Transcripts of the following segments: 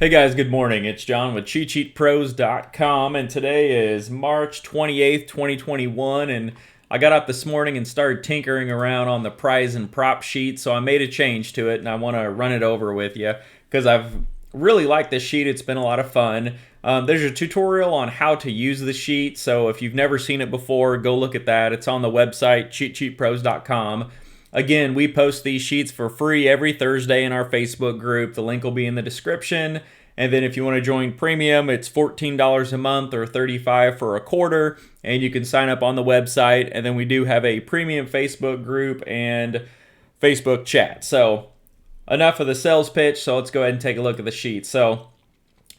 Hey guys, good morning. It's John with Cheatsheetpros.com, and today is March 28th, 2021, and I got up this morning and started tinkering around on the prize and prop sheet, so I made a change to it, and I want to run it over with you because I've really liked this sheet. It's been a lot of fun. There's a tutorial on how to use the sheet, so if you've never seen it before, go look at that. It's on the website, Cheatsheetpros.com. Again, we post these sheets for free every Thursday in our Facebook group. The link will be in the description. And then if you want to join premium, it's $14 a month or $35 for a quarter. And you can sign up on the website. And then we do have a premium Facebook group and Facebook chat. So enough of the sales pitch. So let's go ahead and take a look at the sheet. So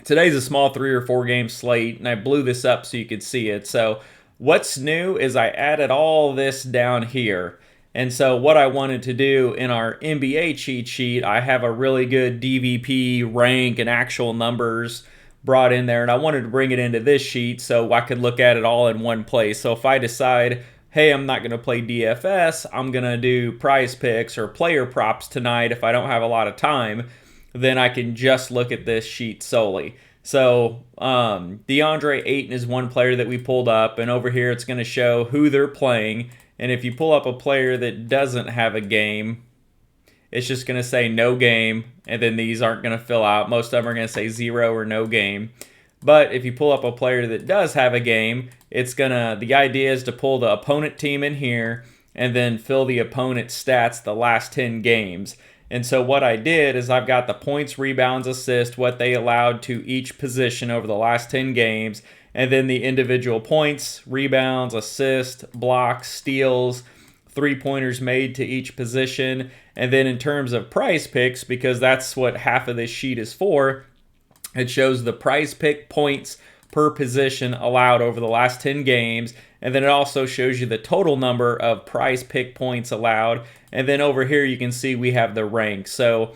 today's a small 3 or 4 game slate. And I blew this up so you could see it. So what's new is I added all this down here. And so what I wanted to do in our NBA cheat sheet, I have a really good DVP rank and actual numbers brought in there. And I wanted to bring it into this sheet so I could look at it all in one place. So if I decide, hey, I'm not going to play DFS, I'm going to do prize picks or player props tonight if I don't have a lot of time, then I can just look at this sheet solely. So DeAndre Ayton is one player that we pulled up. And over here it's going to show who they're playing. And if you pull up a player that doesn't have a game, it's just going to say no game, and then these aren't going to fill out. Most of them are going to say 0 or no game. But if you pull up a player that does have a game, the idea is to pull the opponent team in here and then fill the opponent's stats the last 10 games. And so what I did is I've got the points, rebounds, assists, what they allowed to each position over the last 10 games, and then the individual points, rebounds, assists, blocks, steals, three-pointers made to each position. And then in terms of prize picks, because that's what half of this sheet is for, it shows the prize pick points per position allowed over the last 10 games. And then it also shows you the total number of prize pick points allowed. And then over here you can see we have the rank. So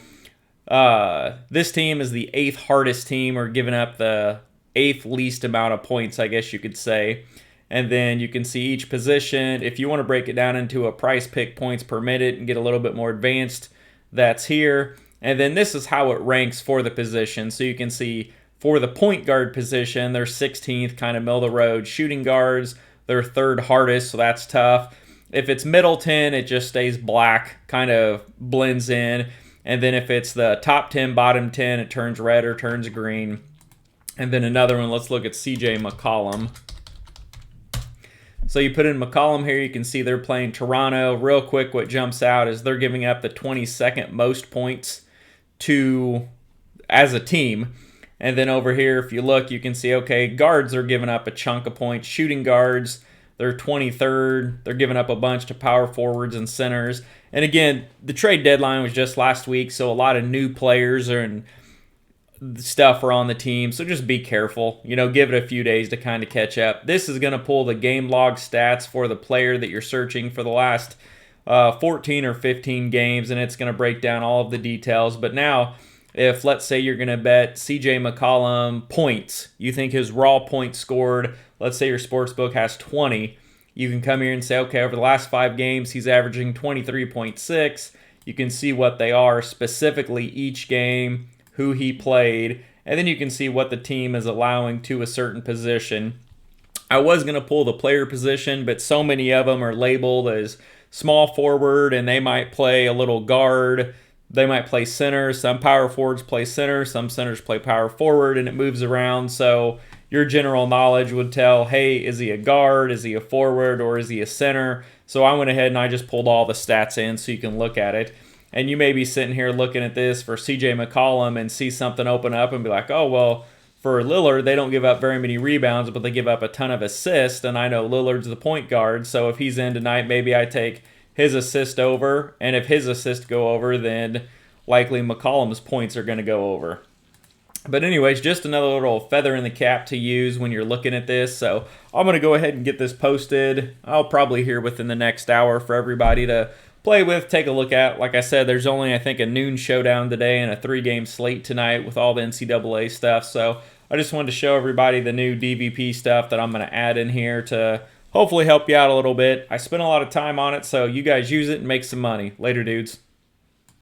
this team is the 8th hardest team, or giving up the 8th least amount of points, I guess you could say. And then you can see each position. If you want to break it down into a price pick points per minute and get a little bit more advanced, that's here. And then this is how it ranks for the position. So you can see for the point guard position, they're 16th, kind of middle of the road. Shooting guards, they're 3rd hardest, so that's tough. If it's Middleton, it just stays black, kind of blends in. And then if it's the top 10, bottom 10, it turns red or turns green. And then another one, let's look at CJ McCollum. So you put in McCollum here, you can see they're playing Toronto. Real quick, what jumps out is they're giving up the 22nd most points as a team. And then over here, if you look, you can see, okay, guards are giving up a chunk of points. Shooting guards, they're 23rd. They're giving up a bunch to power forwards and centers. And again, the trade deadline was just last week, so a lot of new players and stuff are on the team, so just be careful. Give it a few days to kind of catch up. This is going to pull the game log stats for the player that you're searching for the last 14 or 15 games, and it's going to break down all of the details. But now, if let's say you're going to bet CJ McCollum points, you think his raw points scored, let's say your sportsbook has 20, you can come here and say, okay, over the last 5 games, he's averaging 23.6. You can see what they are specifically each game, who he played, and then you can see what the team is allowing to a certain position. I was going to pull the player position, but so many of them are labeled as small forward, and they might play a little guard. They might play center. Some power forwards play center. Some centers play power forward, and it moves around. So your general knowledge would tell, hey, is he a guard? Is he a forward? Or is he a center? So I went ahead and I just pulled all the stats in so you can look at it. And you may be sitting here looking at this for CJ McCollum and see something open up and be like, oh, well, for Lillard, they don't give up very many rebounds, but they give up a ton of assists. And I know Lillard's the point guard, so if he's in tonight, maybe I take his assist over. And if his assists go over, then likely McCollum's points are going to go over. But anyways, just another little feather in the cap to use when you're looking at this. So I'm going to go ahead and get this posted. I'll probably hear within the next hour for everybody to play with, take a look at. Like I said, there's only, I think, a noon showdown today and a 3-game slate tonight with all the NCAA stuff. So I just wanted to show everybody the new DVP stuff that I'm going to add in here to hopefully help you out a little bit. I spent a lot of time on it, so you guys use it and make some money. Later, dudes.